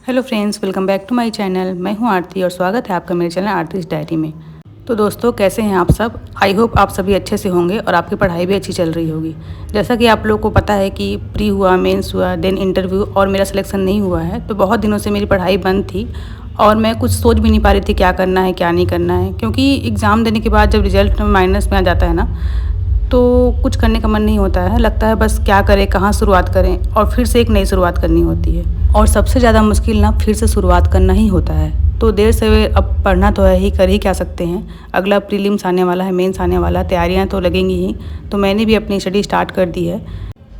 Hello friends, welcome back to my channel. मैं हूं आरती और स्वागत है आपका मेरे चैनल आरतीज़ डायरी में। तो दोस्तों, कैसे हैं आप सब? आई होप आप सभी अच्छे से होंगे और आपकी पढ़ाई भी अच्छी चल रही होगी। जैसा कि आप लोग को पता है कि प्री हुआ, मेंस हुआ, देन इंटरव्यू और मेरा सिलेक्शन नहीं हुआ है। तो बहुत दिनों से मेरी पढ़ाई बंद थी और मैं कुछ सोच भी नहीं पा रही थी क्या करना है क्या नहीं करना है, क्योंकि एग्ज़ाम देने के बाद जब रिजल्ट माइनस में आ जाता है ना, तो कुछ करने का मन नहीं होता है। लगता है बस क्या करें, कहाँ शुरुआत करें, और फिर से एक नई शुरुआत करनी होती है। और सबसे ज़्यादा मुश्किल ना फिर से शुरुआत करना ही होता है। तो देर से अब पढ़ना तो है ही, कर ही क्या सकते हैं। अगला प्रीलिम्स आने वाला है, मेंस आने वाला है, तैयारियां तो लगेंगी ही। तो मैंने भी अपनी स्टडी स्टार्ट कर दी है,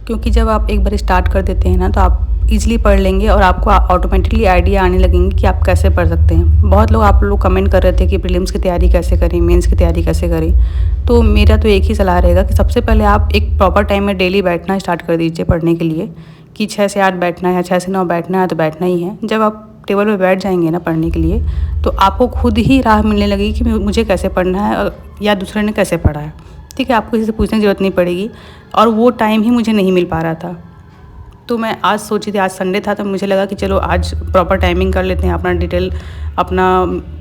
क्योंकि जब आप एक बार स्टार्ट कर देते हैं ना तो आप इजीली पढ़ लेंगे और आपको ऑटोमेटिकली आइडिया आने लगेंगे कि आप कैसे पढ़ सकते हैं। बहुत लोग आप लोग कमेंट कर रहे थे कि प्रीलिम्स की तैयारी कैसे करें, मेंस की तैयारी कैसे करें। तो मेरा तो एक ही सलाह रहेगा कि सबसे पहले आप एक प्रॉपर टाइम में डेली बैठना स्टार्ट कर दीजिए पढ़ने के लिए, कि 6 से 8 बैठना है या 6 से 9 बैठना है तो बैठना ही है। जब आप टेबल पे बैठ जाएंगे ना पढ़ने के लिए, तो आपको खुद ही राह मिलने लगेगी कि मुझे कैसे पढ़ना है या दूसरे ने कैसे पढ़ा है। ठीक है, आपको किसी से पूछने की ज़रूरत नहीं पड़ेगी। और वो टाइम ही मुझे नहीं मिल पा रहा था, तो मैं आज सोची थी, आज संडे था तो मुझे लगा कि चलो आज प्रॉपर टाइमिंग कर लेते हैं, अपना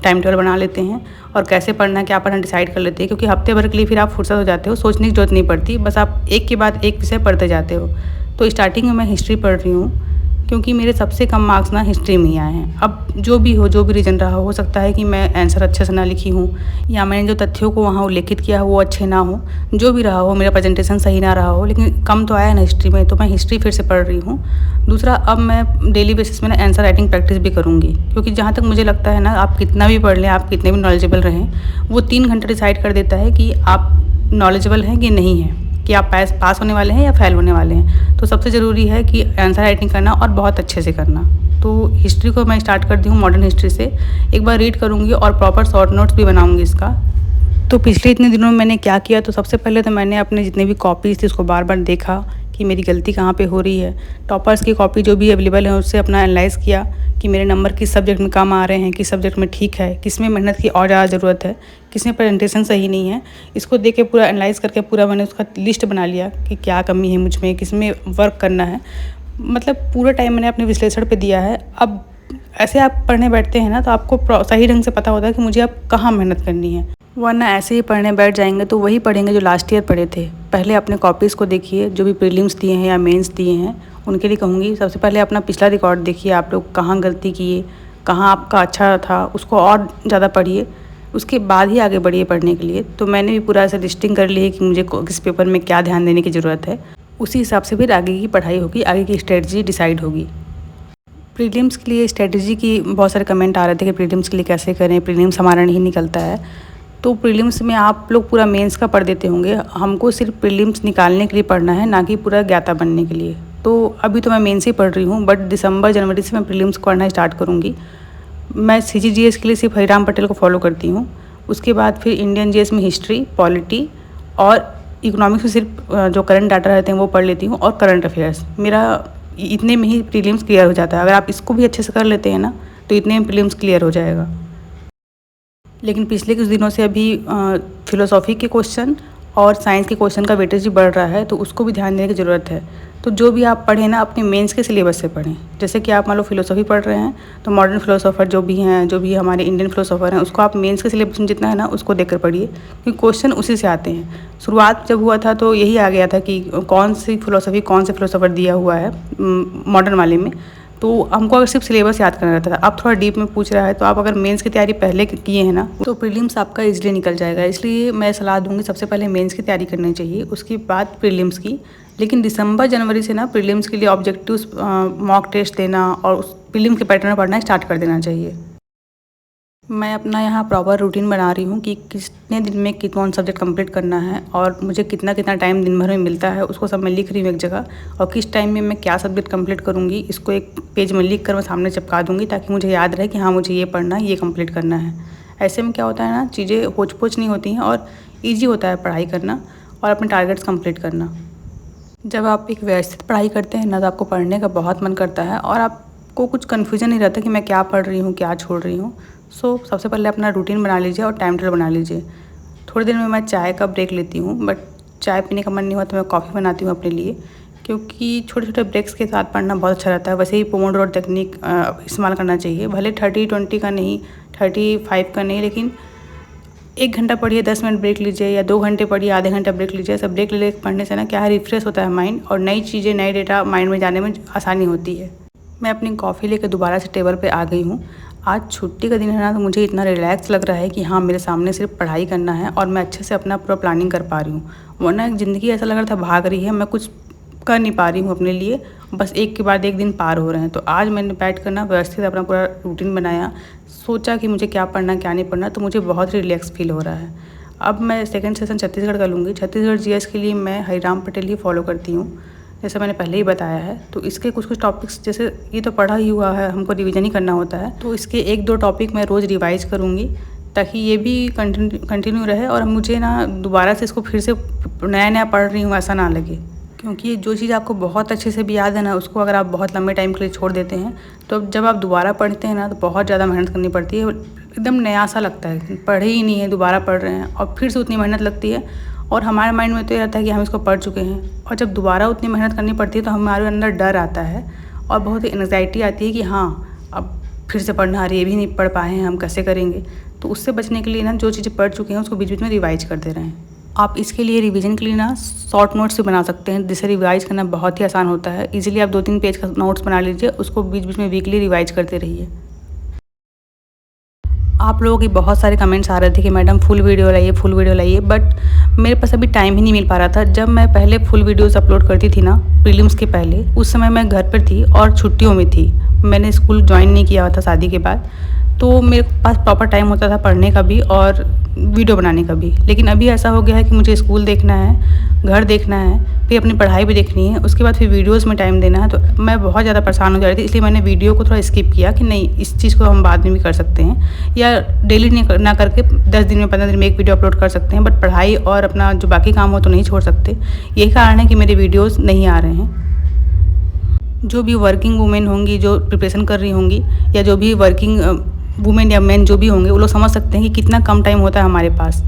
टाइम टेबल बना लेते हैं और कैसे पढ़ना है क्या पढ़ना डिसाइड कर लेते हैं। क्योंकि हफ्ते भर के लिए फिर आप फुर्सत हो जाते हो, सोचने की जरूरत नहीं पड़ती, बस आप एक के बाद एक विषय पढ़ते जाते हो। तो स्टार्टिंग में मैं हिस्ट्री पढ़ रही हूँ, क्योंकि मेरे सबसे कम मार्क्स ना हिस्ट्री में ही आए हैं। अब जो भी रीज़न रहा हो सकता है कि मैं आंसर अच्छे से ना लिखी हूँ, या मैंने जो तथ्यों को वहाँ उल्लेखित किया वो अच्छे ना हो, जो भी रहा हो, मेरा प्रेजेंटेशन सही ना रहा हो, लेकिन कम तो आया ना हिस्ट्री में, तो मैं हिस्ट्री फिर से पढ़ रही हूँ। दूसरा, अब मैं डेली बेसिस में ना आंसर राइटिंग प्रैक्टिस भी करूँगी, क्योंकि जहाँ तक मुझे लगता है ना, आप कितना भी पढ़ लें, आप कितने भी नॉलेजेबल रहें, वो 3 घंटे डिसाइड कर देता है कि आप नॉलेजेबल हैं कि नहीं हैं, कि आप पास होने वाले हैं या फेल होने वाले हैं। तो सबसे ज़रूरी है कि आंसर राइटिंग करना और बहुत अच्छे से करना। तो हिस्ट्री को मैं स्टार्ट करती हूँ मॉडर्न हिस्ट्री से, एक बार रीड करूँगी और प्रॉपर शॉर्ट नोट्स भी बनाऊँगी इसका। तो पिछले इतने दिनों में मैंने क्या किया, तो सबसे पहले तो मैंने अपने जितने भी कॉपीज़ थी उसको बार बार देखा कि मेरी गलती कहाँ पे हो रही है। टॉपर्स की कॉपी जो भी अवेलेबल है उससे अपना एनालाइज़ किया कि मेरे नंबर किस सब्जेक्ट में कम आ रहे हैं, किस सब्जेक्ट में ठीक है, किस में मेहनत की और ज़्यादा ज़रूरत है, किस में प्रेजेंटेशन सही नहीं है। इसको देख के पूरा एनालाइज़ करके पूरा मैंने उसका लिस्ट बना लिया कि क्या कमी है मुझ में, किस में वर्क करना है। मतलब पूरा टाइम मैंने अपने विश्लेषण पे दिया है। अब ऐसे आप पढ़ने बैठते हैं ना तो आपको सही ढंग से पता होता है कि मुझे अब कहाँ मेहनत करनी है, वरना ऐसे ही पढ़ने बैठ जाएंगे तो वही पढ़ेंगे जो लास्ट ईयर पढ़े थे। पहले अपने कॉपीज़ को देखिए, जो भी प्रीलिम्स दिए हैं या मेंस दिए हैं उनके लिए कहूँगी सबसे पहले अपना पिछला रिकॉर्ड देखिए, आप लोग कहाँ गलती किए, कहाँ आपका अच्छा था, उसको और ज़्यादा पढ़िए, उसके बाद ही आगे बढ़िए पढ़ने के लिए। तो मैंने भी पूरा ऐसा लिस्टिंग कर ली है कि मुझे किस पेपर में क्या ध्यान देने की ज़रूरत है, उसी हिसाब से फिर आगे की पढ़ाई होगी, आगे की स्ट्रेटजी डिसाइड होगी। प्रीलिम्स के लिए स्ट्रेटजी की बहुत सारे कमेंट आ रहे थे कि प्रीलिम्स के लिए कैसे करें, प्रीलिम्स हमारा नहीं निकलता है। तो प्रीलिम्स में आप लोग पूरा मेंस का पढ़ देते होंगे, हमको सिर्फ प्रीलिम्स निकालने के लिए पढ़ना है, ना कि पूरा ज्ञाता बनने के लिए। तो अभी तो मैं मेंस ही पढ़ रही हूँ, बट दिसंबर जनवरी से मैं प्रीलिम्स पढ़ना स्टार्ट करूँगी। मैं CGGS के लिए सिर्फ हरिराम पटेल को फॉलो करती हूँ। उसके बाद फिर इंडियन GS में हिस्ट्री, पॉलिटी और इकोनॉमिक्स में सिर्फ जो करंट डाटा रहते हैं वो पढ़ लेती हूँ, और करंट अफेयर्स। मेरा इतने में ही प्रीलिम्स क्लियर हो जाता है। अगर आप इसको भी अच्छे से कर लेते हैं ना तो इतने में प्रीलिम्स क्लियर हो जाएगा। लेकिन पिछले कुछ दिनों से अभी फिलोसॉफी के क्वेश्चन और साइंस के क्वेश्चन का वेटेज भी बढ़ रहा है, तो उसको भी ध्यान देने की ज़रूरत है। तो जो भी आप पढ़ें ना अपने मेंस के सिलेबस से पढ़ें। जैसे कि आप मान लो फिलोसॉफी पढ़ रहे हैं तो मॉडर्न फिलोसोफर जो भी हैं, जो भी हमारे इंडियन फिलोसोफर हैं, उसको आप मेंस के सिलेबस में जितना है ना उसको देखकर पढ़िए, क्योंकि क्वेश्चन उसी से आते हैं। शुरुआत जब हुआ था तो यही आ गया था कि कौन से फिलोसोफर दिया हुआ है मॉडर्न वाले में, तो हमको अगर सिर्फ सिलेबस याद करना रहता था। अब थोड़ा डीप में पूछ रहा है, तो आप अगर मेंस की तैयारी पहले किए हैं ना तो प्रीलिम्स आपका इजीली निकल जाएगा। इसलिए मैं सलाह दूंगी सबसे पहले मेंस की तैयारी करनी चाहिए, उसके बाद प्रीलिम्स की। लेकिन दिसंबर जनवरी से ना प्रीलिम्स के लिए ऑब्जेक्टिव्स मॉक टेस्ट देना और उस प्रीलिम्स के पैटर्न पढ़ना स्टार्ट कर देना चाहिए। मैं अपना यहाँ प्रॉपर रूटीन बना रही हूँ कि कितने दिन में कौन सब्जेक्ट कंप्लीट करना है और मुझे कितना कितना टाइम दिन भर में मिलता है, उसको सब मैं लिख रही हूँ एक जगह। और किस टाइम में मैं क्या सब्जेक्ट कंप्लीट करूँगी, इसको एक पेज में लिख कर मैं सामने चिपका दूँगी, ताकि मुझे याद रहे कि हाँ मुझे ये पढ़ना है, ये कंप्लीट करना है। ऐसे में क्या होता है ना, चीज़ें होच पोच नहीं होती हैं और ईजी होता है पढ़ाई करना और अपने टारगेट्स कंप्लीट करना। जब आप एक व्यवस्थित पढ़ाई करते हैं ना तो आपको पढ़ने का बहुत मन करता है और आपको कुछ कन्फ्यूजन नहीं रहता कि मैं क्या पढ़ रही हूँ, क्या छोड़ रही हूँ। सो सबसे पहले अपना रूटीन बना लीजिए और टाइम टेबल बना लीजिए। थोड़ी देर में मैं चाय का ब्रेक लेती हूँ, बट चाय पीने का मन नहीं हुआ तो मैं कॉफ़ी बनाती हूँ अपने लिए, क्योंकि छोटे छोटे ब्रेक्स के साथ पढ़ना बहुत अच्छा रहता है। वैसे ही पोमोडोरो टेक्निक इस्तेमाल करना चाहिए, भले 30-20 का नहीं, 35 का नहीं, लेकिन 1 घंटा पढ़िए, 10 मिनट ब्रेक लीजिए, या 2 घंटे पढ़िए, आधे घंटा ब्रेक लीजिए। सब ब्रेक ले पढ़ने से ना क्या है, रिफ्रेश होता है माइंड, और नई चीज़ें, नए डेटा माइंड में जाने में आसानी होती है। मैं अपनी कॉफ़ी लेकर दोबारा से टेबल पे आ गई हूँ। आज छुट्टी का दिन है ना, तो मुझे इतना रिलैक्स लग रहा है कि हाँ, मेरे सामने सिर्फ पढ़ाई करना है और मैं अच्छे से अपना पूरा प्लानिंग कर पा रही हूँ। वरना ज़िंदगी ऐसा लग रहा था भाग रही है, मैं कुछ कर नहीं पा रही हूँ अपने लिए, बस एक के बाद एक दिन पार हो रहे हैं। तो आज मैंने बैठ कर ना व्यवस्थित अपना पूरा रूटीन बनाया, सोचा कि मुझे क्या पढ़ना क्या नहीं पढ़ना, तो मुझे बहुत रिलैक्स फील हो रहा है। अब मैं सेकंड सेशन छत्तीसगढ़ का लूँगी। छत्तीसगढ़ जीएस के लिए मैं हरिराम पटेल ही फॉलो करती हूँ, जैसा मैंने पहले ही बताया है। तो इसके कुछ कुछ टॉपिक्स, जैसे ये तो पढ़ा ही हुआ है, हमको रिवीजन ही करना होता है, तो इसके 1-2 टॉपिक मैं रोज़ रिवाइज करूँगी, ताकि ये भी कंटिन्यू रहे और मुझे ना दोबारा से इसको फिर से नया नया पढ़ रही हूँ ऐसा ना लगे। क्योंकि जो चीज़ आपको बहुत अच्छे से भी याद है ना, उसको अगर आप बहुत लंबे टाइम के लिए छोड़ देते हैं, तो जब आप दोबारा पढ़ते हैं ना, तो बहुत ज़्यादा मेहनत करनी पड़ती है। एकदम नया सा लगता है, पढ़े ही नहीं है, दोबारा पढ़ रहे हैं और फिर से उतनी मेहनत लगती है। और हमारे माइंड में तो ये रहता है कि हम इसको पढ़ चुके हैं, और जब दोबारा उतनी मेहनत करनी पड़ती है तो हमारे अंदर डर आता है और बहुत ही एंग्जाइटी आती है कि हाँ, अब फिर से पढ़ना, अरे ये भी नहीं पढ़ पाए हैं, हम कैसे करेंगे। तो उससे बचने के लिए ना, जो चीज़ें पढ़ चुके हैं उसको बीच बीच में रिवाइज करते रहें। आप इसके लिए रिवीजन के लिए ना शॉर्ट नोट्स भी बना सकते हैं, जिससे रिवाइज करना बहुत ही आसान होता है। इजीली आप 2-3 पेज का नोट्स बना लीजिए, उसको बीच बीच में वीकली रिवाइज करते रहिए। आप लोगों की बहुत सारे कमेंट्स आ रहे थे कि मैडम फुल वीडियो लाइए, बट मेरे पास अभी टाइम ही नहीं मिल पा रहा था। जब मैं पहले फुल वीडियोस अपलोड करती थी ना, प्रीलिम्स के पहले, उस समय मैं घर पर थी और छुट्टियों में थी, मैंने स्कूल ज्वाइन नहीं किया था शादी के बाद, तो मेरे पास प्रॉपर टाइम होता था पढ़ने का भी और वीडियो बनाने का भी। लेकिन अभी ऐसा हो गया है कि मुझे स्कूल देखना है, घर देखना है, फिर अपनी पढ़ाई भी देखनी है, उसके बाद फिर वीडियोस में टाइम देना है, तो मैं बहुत ज़्यादा परेशान हो जा रही थी। इसलिए मैंने वीडियो को थोड़ा स्किप किया कि नहीं, इस चीज़ को हम बाद में भी कर सकते हैं, या डेली नहीं ना करके 10 दिन में 15 दिन में एक वीडियो अपलोड कर सकते हैं, बट पढ़ाई और अपना जो बाकी काम हो तो नहीं छोड़ सकते। यही कारण है कि मेरे वीडियोज़ नहीं आ रहे हैं। जो भी वर्किंग वुमेन होंगी, जो प्रिपरेशन कर रही होंगी, या जो भी वर्किंग वुमेन या मैन जो भी होंगे, वो लोग समझ सकते हैं कि कितना कम टाइम होता है हमारे पास।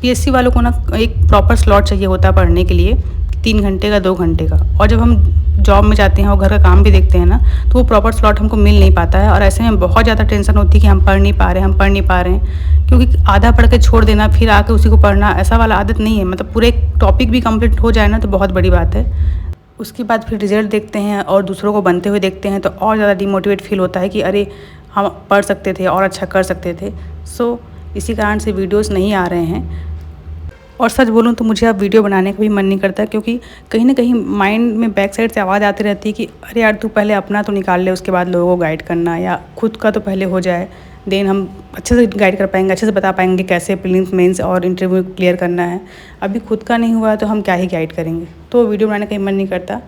पीएससी वालों को ना एक प्रॉपर स्लॉट चाहिए होता है पढ़ने के लिए, 3 घंटे का, 2 घंटे का, और जब हम जॉब में जाते हैं और घर का काम भी देखते हैं ना, तो वो प्रॉपर स्लॉट हमको मिल नहीं पाता है, और ऐसे में बहुत ज़्यादा टेंशन होती है कि हम पढ़ नहीं पा रहे हैं, क्योंकि आधा पढ़ के छोड़ देना, फिर आके उसी को पढ़ना, ऐसा वाला आदत नहीं है। मतलब पूरे टॉपिक भी कंप्लीट हो जाए ना, तो बहुत बड़ी बात है। उसके बाद फिर रिज़ल्ट देखते हैं और दूसरों को बनते हुए देखते हैं, तो और ज़्यादा डिमोटिवेट फील होता है कि अरे, हम पढ़ सकते थे और अच्छा कर सकते थे। सो इसी कारण से वीडियोस नहीं आ रहे हैं। और सच बोलूँ तो मुझे अब वीडियो बनाने का भी मन नहीं करता, क्योंकि कहीं ना कहीं माइंड में बैक साइड से आवाज़ आती रहती है कि अरे यार, तू पहले अपना तो निकाल ले, उसके बाद लोगों को गाइड करना, या खुद का तो पहले हो जाए, देन हम अच्छे से गाइड कर पाएंगे, अच्छे से बता पाएंगे कैसे प्रीलिम्स, मेंस और इंटरव्यू क्लियर करना है। अभी खुद का नहीं हुआ तो हम क्या ही गाइड करेंगे। तो वीडियो बनाने का मन नहीं करता।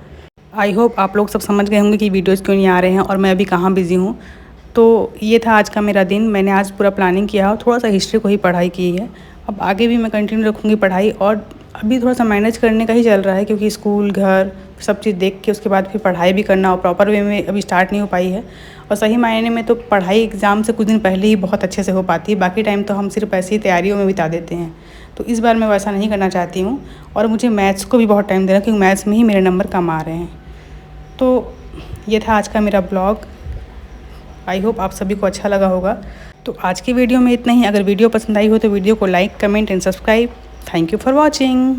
आई होप आप लोग सब समझ गए होंगे कि वीडियोज़ क्यों नहीं आ रहे हैं और मैं अभी कहाँ बिज़ी हूँ। तो ये था आज का मेरा दिन। मैंने आज पूरा प्लानिंग किया और थोड़ा सा हिस्ट्री को ही पढ़ाई की है। अब आगे भी मैं कंटिन्यू रखूँगी पढ़ाई, और अभी थोड़ा सा मैनेज करने का ही चल रहा है, क्योंकि स्कूल, घर, सब चीज़ देख के उसके बाद फिर पढ़ाई भी करना, और प्रॉपर वे में अभी स्टार्ट नहीं हो पाई है। और सही मायने में तो पढ़ाई एग्ज़ाम से कुछ दिन पहले ही बहुत अच्छे से हो पाती है, बाकी टाइम तो हम सिर्फ ऐसी ही तैयारियों में बिता देते हैं। तो इस बार मैं वैसा नहीं करना चाहती हूँ, और मुझे मैथ्स को भी बहुत टाइम देना, क्योंकि मैथ्स में ही मेरे नंबर कम आ रहे हैं। तो ये था आज का मेरा ब्लॉग। आई होप आप सभी को अच्छा लगा होगा। तो आज की वीडियो में इतना ही। अगर वीडियो पसंद आई हो तो वीडियो को like, comment and subscribe. Thank you for watching.